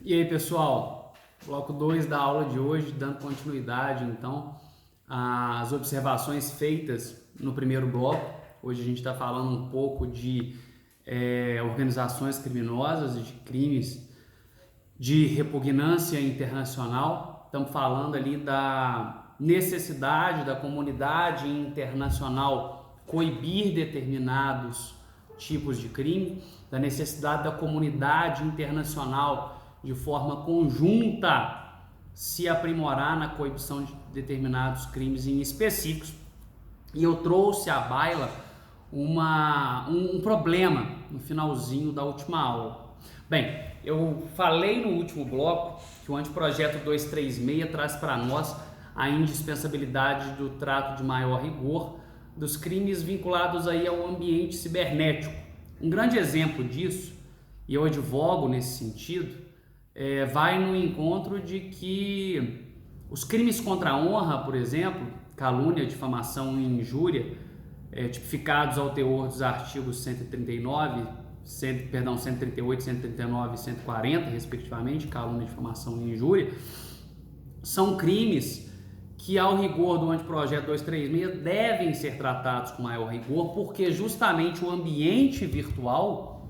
E aí, pessoal, bloco 2 da aula de hoje, dando continuidade, então, às observações feitas no primeiro bloco. Hoje a gente está falando um pouco de organizações criminosas e de crimes de repugnância internacional. Estamos falando ali da necessidade da comunidade internacional coibir determinados tipos de crime, da necessidade da comunidade internacional de forma conjunta se aprimorar na coibição de determinados crimes em específicos. E eu trouxe à baila um problema no finalzinho da última aula. Bem, eu falei no último bloco que o anteprojeto 236 traz para nós a indispensabilidade do trato de maior rigor dos crimes vinculados aí ao ambiente cibernético. Um grande exemplo disso, e eu advogo nesse sentido, vai no encontro de que os crimes contra a honra, por exemplo, calúnia, difamação e injúria, tipificados ao teor dos artigos 138, 139 e 140, respectivamente, calúnia, difamação e injúria, são crimes que, ao rigor do anteprojeto 236, devem ser tratados com maior rigor, porque justamente o ambiente virtual,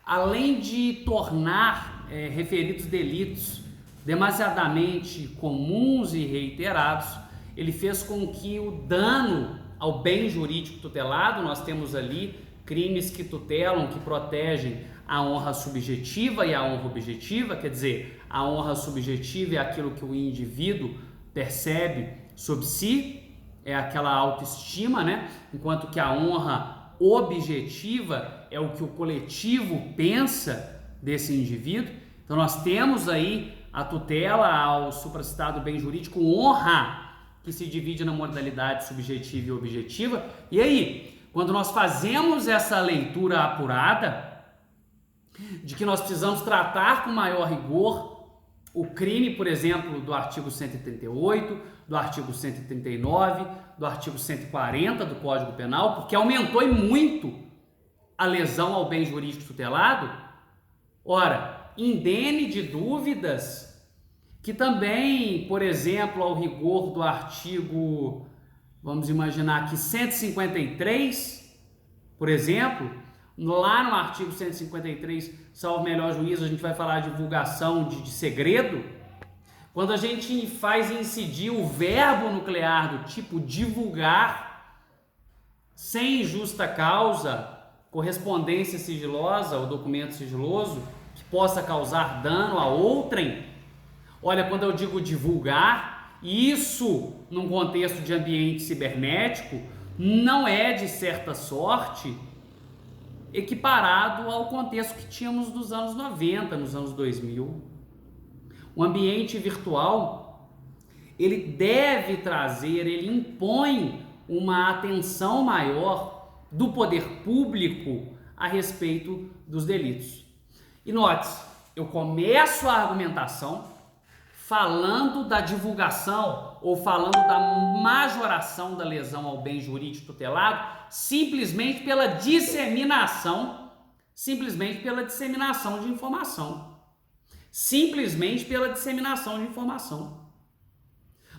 além de tornar referidos delitos demasiadamente comuns e reiterados, ele fez com que o dano ao bem jurídico tutelado, nós temos ali crimes que tutelam, que protegem a honra subjetiva e a honra objetiva, quer dizer, a honra subjetiva é aquilo que o indivíduo percebe sobre si, é aquela autoestima, né? Enquanto que a honra objetiva é o que o coletivo pensa desse indivíduo. Então nós temos aí a tutela ao supracitado bem jurídico, honra, que se divide na modalidade subjetiva e objetiva. E aí, quando nós fazemos essa leitura apurada de que nós precisamos tratar com maior rigor o crime, por exemplo, do artigo 138, do artigo 139, do artigo 140 do Código Penal, porque aumentou e muito a lesão ao bem jurídico tutelado, ora, indene de dúvidas que também, por exemplo, ao rigor do artigo, vamos imaginar aqui, 153, por exemplo, lá no artigo 153, salvo melhor juízo, a gente vai falar de divulgação de segredo. Quando a gente faz incidir o verbo nuclear do tipo divulgar, sem justa causa, correspondência sigilosa ou documento sigiloso, que possa causar dano a outrem. Olha, quando eu digo divulgar, isso num contexto de ambiente cibernético não é, de certa sorte, equiparado ao contexto que tínhamos nos anos 90, nos anos 2000. O ambiente virtual, ele deve trazer, ele impõe uma atenção maior do poder público a respeito dos delitos. E note, eu começo a argumentação falando da divulgação ou falando da majoração da lesão ao bem jurídico tutelado simplesmente pela disseminação de informação. Simplesmente pela disseminação de informação.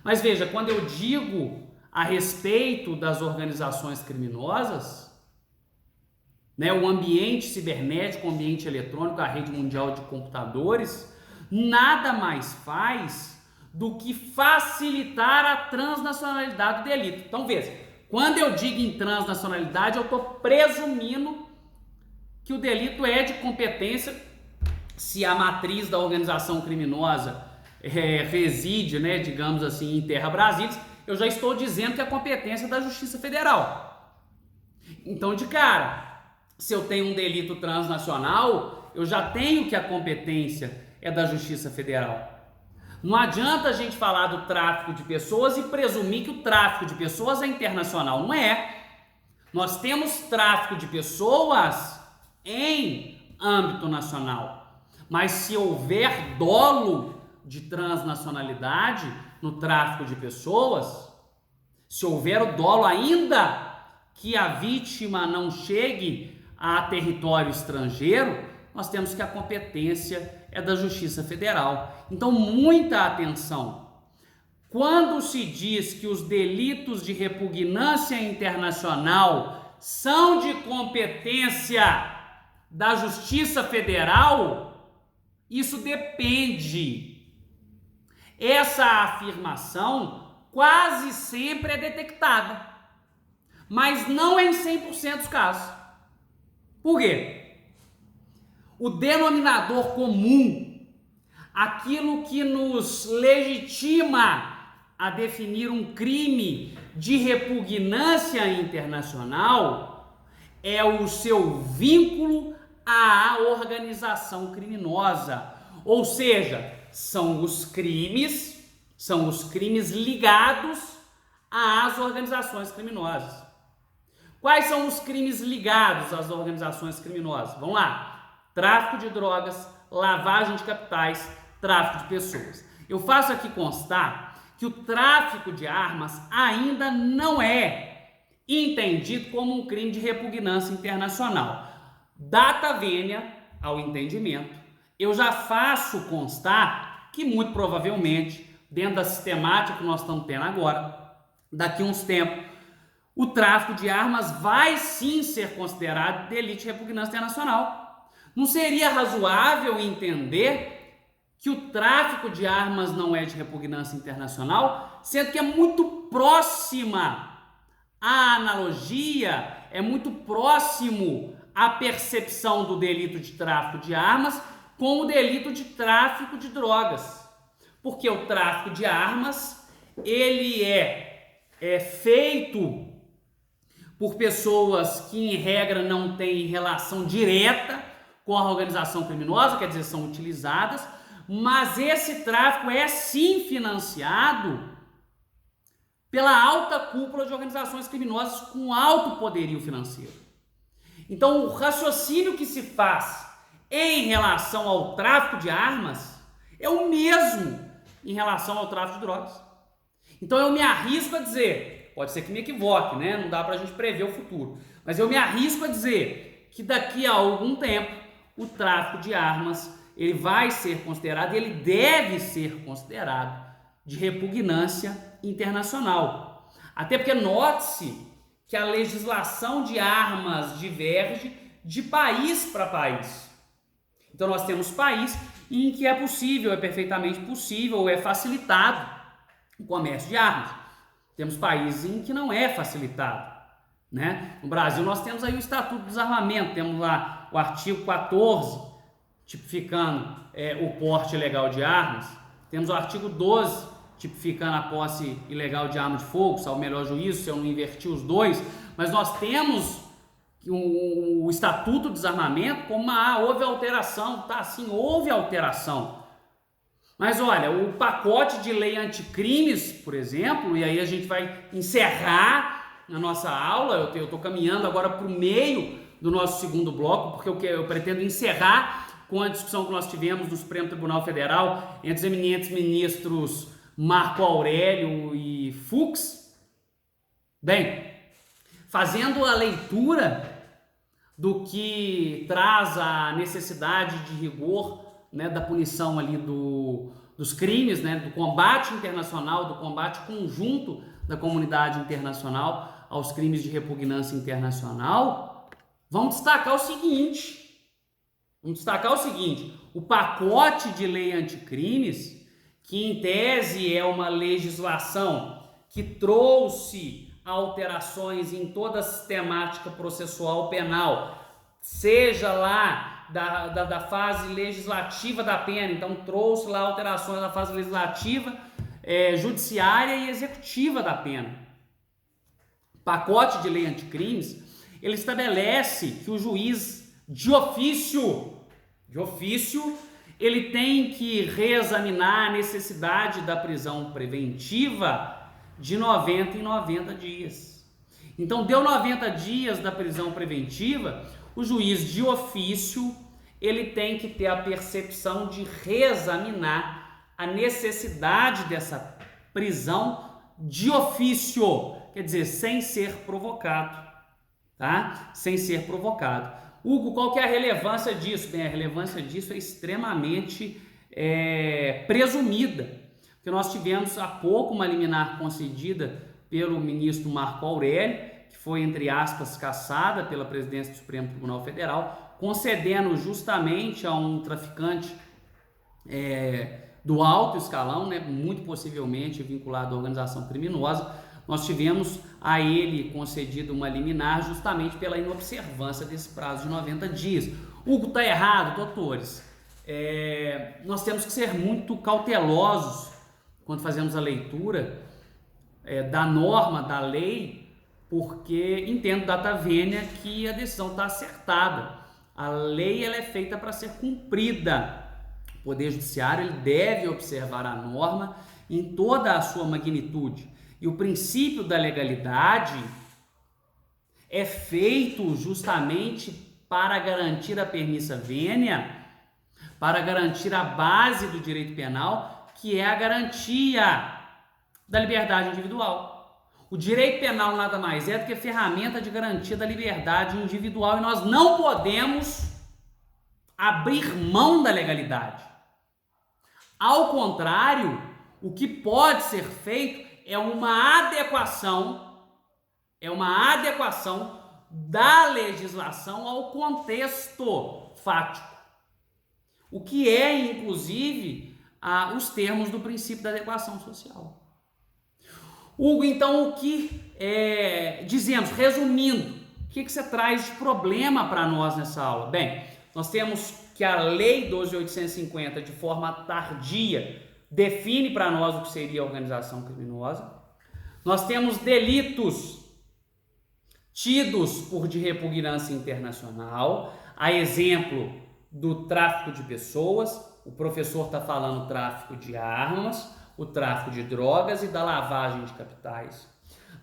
Mas veja, quando eu digo a respeito das organizações criminosas, o ambiente cibernético, o ambiente eletrônico, a rede mundial de computadores, nada mais faz do que facilitar a transnacionalidade do delito. Então veja, quando eu digo em transnacionalidade, eu estou presumindo que o delito é de competência, se a matriz da organização criminosa reside, digamos assim, em terra brasileira, eu já estou dizendo que é competência da Justiça Federal. Então, de cara, se eu tenho um delito transnacional, eu já tenho que a competência é da Justiça Federal. Não adianta a gente falar do tráfico de pessoas e presumir que o tráfico de pessoas é internacional. Não é. Nós temos tráfico de pessoas em âmbito nacional. Mas se houver dolo de transnacionalidade no tráfico de pessoas, se houver o dolo ainda que a vítima não chegue a território estrangeiro, nós temos que a competência é da Justiça Federal. Então, muita atenção. Quando se diz que os delitos de repugnância internacional são de competência da Justiça Federal, isso depende. Essa afirmação quase sempre é detectada, mas não é em 100% dos casos. Por quê? O denominador comum, aquilo que nos legitima a definir um crime de repugnância internacional, é o seu vínculo à organização criminosa. Ou seja, são os crimes ligados às organizações criminosas. Quais são os crimes ligados às organizações criminosas? Vamos lá. Tráfico de drogas, lavagem de capitais, tráfico de pessoas. Eu faço aqui constar que o tráfico de armas ainda não é entendido como um crime de repugnância internacional. Data vênia ao entendimento, eu já faço constar que muito provavelmente, dentro da sistemática que nós estamos tendo agora, daqui a uns tempos, o tráfico de armas vai sim ser considerado delito de repugnância internacional. Não seria razoável entender que o tráfico de armas não é de repugnância internacional, sendo que é muito próxima a analogia, é muito próximo a percepção do delito de tráfico de armas com o delito de tráfico de drogas. Porque o tráfico de armas, ele é feito por pessoas que, em regra, não têm relação direta com a organização criminosa, quer dizer, são utilizadas, mas esse tráfico é sim financiado pela alta cúpula de organizações criminosas com alto poderio financeiro. Então, o raciocínio que se faz em relação ao tráfico de armas é o mesmo em relação ao tráfico de drogas. Então, eu me arrisco a dizer, pode ser que me equivoque, né? Não dá pra gente prever o futuro, mas eu me arrisco a dizer que daqui a algum tempo o tráfico de armas ele vai ser considerado, ele deve ser considerado de repugnância internacional. Até porque note-se que a legislação de armas diverge de país para país. Então nós temos países em que é possível, é perfeitamente possível, é facilitado o comércio de armas. Temos países em que não é facilitado, né? No Brasil nós temos aí o Estatuto do Desarmamento, temos lá o artigo 14, tipificando o porte ilegal de armas. Temos o artigo 12, tipificando a posse ilegal de arma de fogo, salvo melhor juízo, se eu não inverti os dois. Mas nós temos o Estatuto do Desarmamento como houve alteração, tá? Sim, houve alteração. Mas olha, o pacote de lei anticrimes, por exemplo, e aí a gente vai encerrar na nossa aula, eu estou caminhando agora para o meio do nosso segundo bloco, porque eu pretendo encerrar com a discussão que nós tivemos no Supremo Tribunal Federal entre os eminentes ministros Marco Aurélio e Fux. Bem, fazendo a leitura do que traz a necessidade de rigor, né, da punição ali dos crimes, né, do combate internacional, do combate conjunto da comunidade internacional aos crimes de repugnância internacional, vamos destacar o seguinte, o pacote de lei anticrimes, que em tese é uma legislação que trouxe alterações em toda a sistemática processual penal, seja lá da fase legislativa da pena, então trouxe lá alterações na fase legislativa, judiciária e executiva da pena. O pacote de lei anticrimes, ele estabelece que o juiz de ofício, ele tem que reexaminar a necessidade da prisão preventiva de 90 em 90 dias. Então, deu 90 dias da prisão preventiva, o juiz de ofício, ele tem que ter a percepção de reexaminar a necessidade dessa prisão de ofício, quer dizer, sem ser provocado, tá? Sem ser provocado. Hugo, qual que é a relevância disso? Bem, a relevância disso é extremamente presumida, porque nós tivemos há pouco uma liminar concedida pelo ministro Marco Aurélio, que foi, entre aspas, cassada pela presidência do Supremo Tribunal Federal, concedendo justamente a um traficante do alto escalão, né, muito possivelmente vinculado à organização criminosa. Nós tivemos a ele concedido uma liminar justamente pela inobservância desse prazo de 90 dias. Hugo, está errado, doutores. Nós temos que ser muito cautelosos quando fazemos a leitura da norma, da lei, porque entendo data vênia que a decisão está acertada. A lei ela é feita para ser cumprida. O Poder Judiciário ele deve observar a norma em toda a sua magnitude. E o princípio da legalidade é feito justamente para garantir a permissa vênia, para garantir a base do direito penal, que é a garantia da liberdade individual. O direito penal nada mais é do que ferramenta de garantia da liberdade individual e nós não podemos abrir mão da legalidade. Ao contrário, o que pode ser feito é uma adequação da legislação ao contexto fático, o que é, inclusive, os termos do princípio da adequação social. Hugo, então, o que dizemos, resumindo, o que você traz de problema para nós nessa aula? Bem, nós temos que a Lei 12.850, de forma tardia, define para nós o que seria a organização criminosa. Nós temos delitos tidos por de repugnância internacional, a exemplo do tráfico de pessoas, o professor está falando tráfico de armas, o tráfico de drogas e da lavagem de capitais.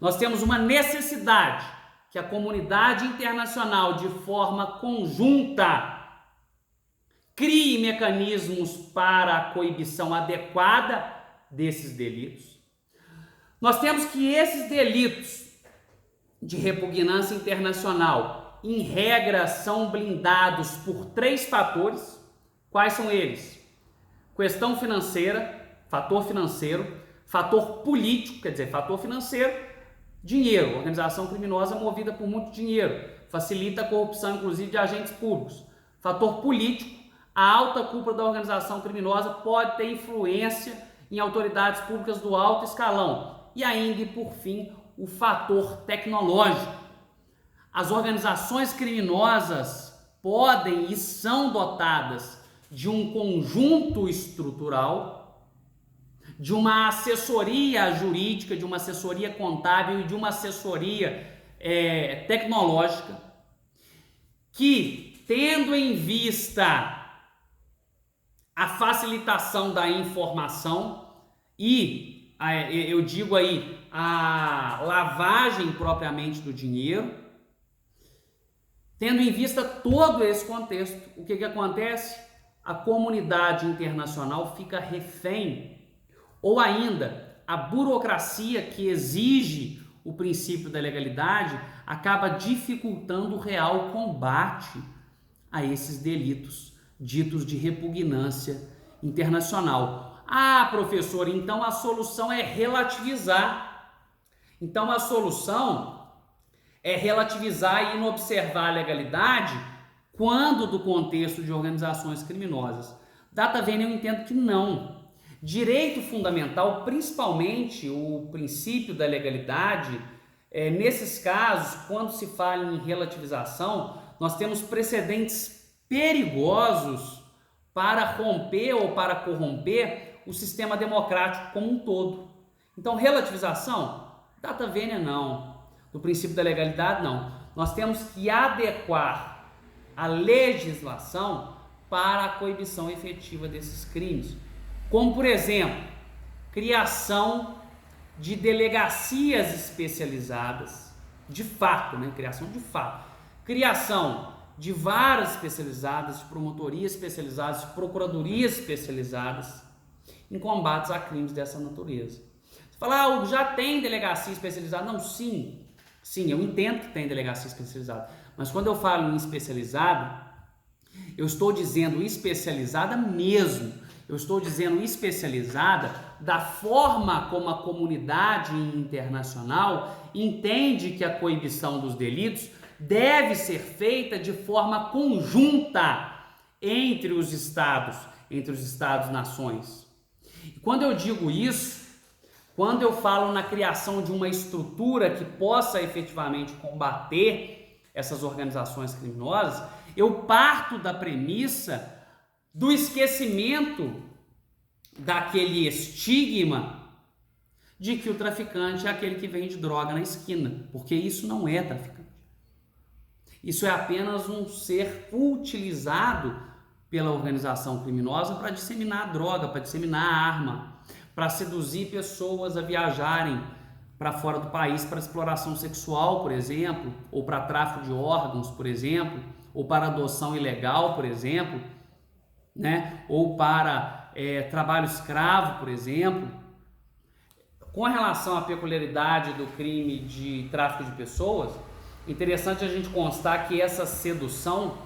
Nós temos uma necessidade que a comunidade internacional, de forma conjunta, crie mecanismos para a coibição adequada desses delitos. Nós temos que esses delitos de repugnância internacional, em regra, são blindados por 3 fatores. Quais são eles? Questão financeira, fator financeiro, fator político, quer dizer, fator financeiro, dinheiro, organização criminosa movida por muito dinheiro, facilita a corrupção, inclusive, de agentes públicos. Fator político, a alta cúpula da organização criminosa pode ter influência em autoridades públicas do alto escalão. E ainda, e por fim, o fator tecnológico. As organizações criminosas podem e são dotadas de um conjunto estrutural, de uma assessoria jurídica, de uma assessoria contábil e de uma assessoria tecnológica, que, tendo em vista a facilitação da informação e, eu digo aí, a lavagem propriamente do dinheiro, tendo em vista todo esse contexto, o que acontece? A comunidade internacional fica refém, ou ainda a burocracia que exige o princípio da legalidade acaba dificultando o real combate a esses delitos ditos de repugnância internacional. Ah, professor, então a solução é relativizar. Então a solução é relativizar e inobservar a legalidade quando do contexto de organizações criminosas. Data vênia, eu entendo que não. Direito fundamental, principalmente o princípio da legalidade, nesses casos, quando se fala em relativização, nós temos precedentes perigosos para romper ou para corromper o sistema democrático como um todo. Então, relativização, data vênia não. Do princípio da legalidade, não. Nós temos que adequar a legislação para a coibição efetiva desses crimes. Como, por exemplo, criação de delegacias especializadas, de fato, né? Criação de fato. Criação de varas especializadas, de promotorias especializadas, de procuradorias especializadas em combates a crimes dessa natureza. Você fala, já tem delegacia especializada? Não, sim, eu entendo que tem delegacia especializada, Mas quando eu falo em especializada, eu estou dizendo especializada mesmo. Eu estou dizendo especializada da forma como a comunidade internacional entende que a coibição dos delitos deve ser feita de forma conjunta entre os Estados-nações. E quando eu digo isso, quando eu falo na criação de uma estrutura que possa efetivamente combater essas organizações criminosas, eu parto da premissa do esquecimento daquele estigma de que o traficante é aquele que vende droga na esquina, porque isso não é traficante. Isso é apenas um ser utilizado pela organização criminosa para disseminar droga, para disseminar arma, para seduzir pessoas a viajarem para fora do país para exploração sexual, por exemplo, ou para tráfico de órgãos, por exemplo, ou para adoção ilegal, por exemplo, né? Ou para trabalho escravo, por exemplo. Com relação à peculiaridade do crime de tráfico de pessoas, interessante a gente constar que essa sedução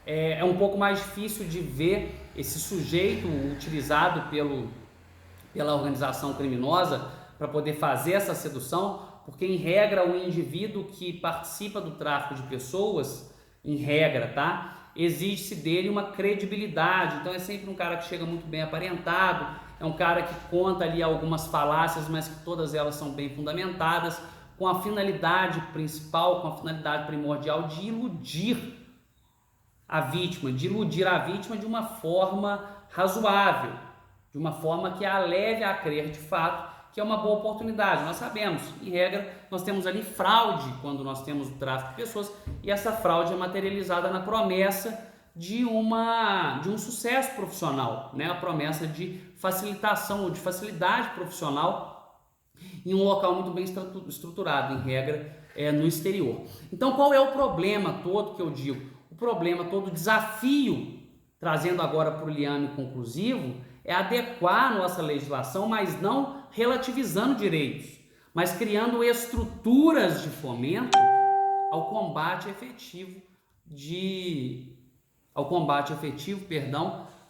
é um pouco mais difícil de ver esse sujeito utilizado pela organização criminosa para poder fazer essa sedução, porque em regra o indivíduo que participa do tráfico de pessoas, em regra, tá? Exige-se dele uma credibilidade, então é sempre um cara que chega muito bem aparentado, é um cara que conta ali algumas falácias, mas que todas elas são bem fundamentadas, com a finalidade principal, com a finalidade primordial de iludir a vítima, de uma forma razoável, de uma forma que a leve a crer de fato que é uma boa oportunidade. Nós sabemos, em regra, nós temos ali fraude quando nós temos o tráfico de pessoas, e essa fraude é materializada na promessa de um sucesso profissional, né? A promessa de facilitação ou de facilidade profissional em um local muito bem estruturado, em regra, no exterior. Então, qual é o problema todo que eu digo? O problema todo, o desafio, trazendo agora para o liame conclusivo, é adequar a nossa legislação, mas não relativizando direitos, mas criando estruturas de fomento ao combate efetivo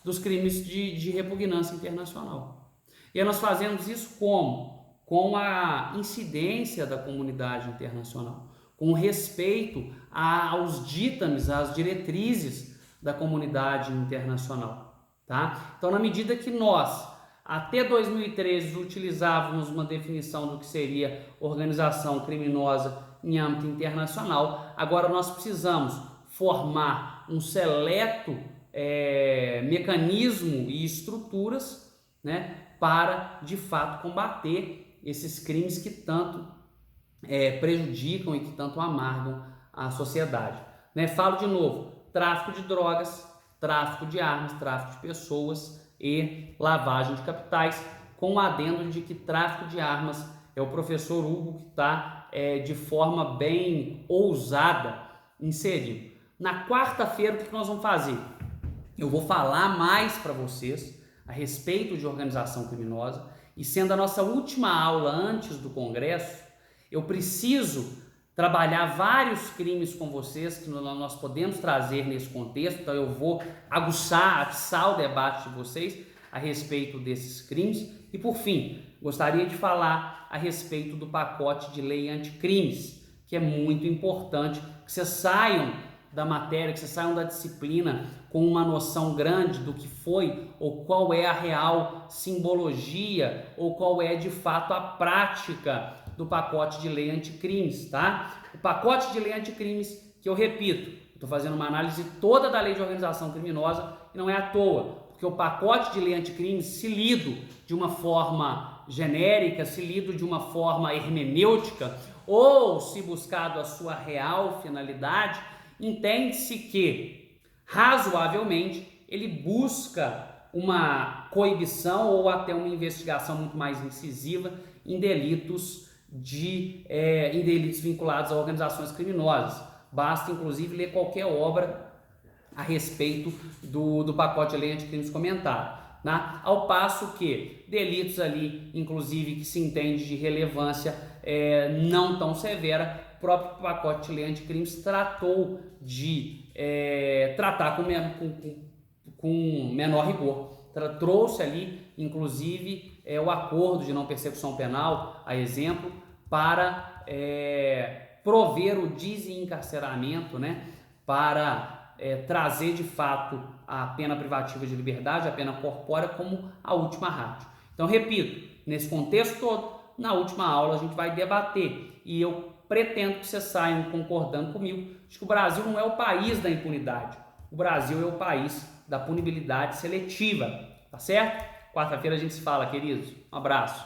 dos crimes de repugnância internacional. E aí nós fazemos isso como? Com a incidência da comunidade internacional, com respeito aos ditames, às diretrizes da comunidade internacional, tá? Então, na medida que nós, até 2013, utilizávamos uma definição do que seria organização criminosa em âmbito internacional, agora nós precisamos formar um seleto mecanismo e estruturas, né, para, de fato, combater esses crimes que tanto prejudicam e que tanto amargam a sociedade. Né? Falo de novo, tráfico de drogas, tráfico de armas, tráfico de pessoas e lavagem de capitais, com o adendo de que tráfico de armas é o professor Hugo que está de forma bem ousada inserido. Na quarta-feira, o que nós vamos fazer? Eu vou falar mais para vocês a respeito de organização criminosa, e sendo a nossa última aula antes do Congresso, eu preciso trabalhar vários crimes com vocês que nós podemos trazer nesse contexto, então eu vou atiçar o debate de vocês a respeito desses crimes. E por fim, gostaria de falar a respeito do pacote de lei anticrimes, que é muito importante que vocês saiam da matéria, que vocês saiam da disciplina com uma noção grande do que foi ou qual é a real simbologia ou qual é de fato a prática do pacote de lei anticrimes, tá? O pacote de lei anticrimes, que eu repito, estou fazendo uma análise toda da lei de organização criminosa e não é à toa, porque o pacote de lei anticrimes, se lido de uma forma genérica, se lido de uma forma hermenêutica ou se buscado a sua real finalidade, entende-se que, razoavelmente, ele busca uma coibição ou até uma investigação muito mais incisiva em delitos vinculados a organizações criminosas. Basta, inclusive, ler qualquer obra a respeito do pacote de lei anticrimes comentado. Né? Ao passo que delitos ali, inclusive, que se entende de relevância não tão severa, o próprio pacote de lei anticrimes tratou de tratar com menor rigor. Trouxe ali, inclusive, o acordo de não persecução penal, a exemplo, para prover o desencarceramento, né, para trazer de fato a pena privativa de liberdade, a pena corpórea, como a última ratio. Então, repito, nesse contexto todo, na última aula a gente vai debater e eu pretendo que vocês saiam concordando comigo de que o Brasil não é o país da impunidade, o Brasil é o país da punibilidade seletiva, tá certo? Quarta-feira a gente se fala, queridos. Um abraço.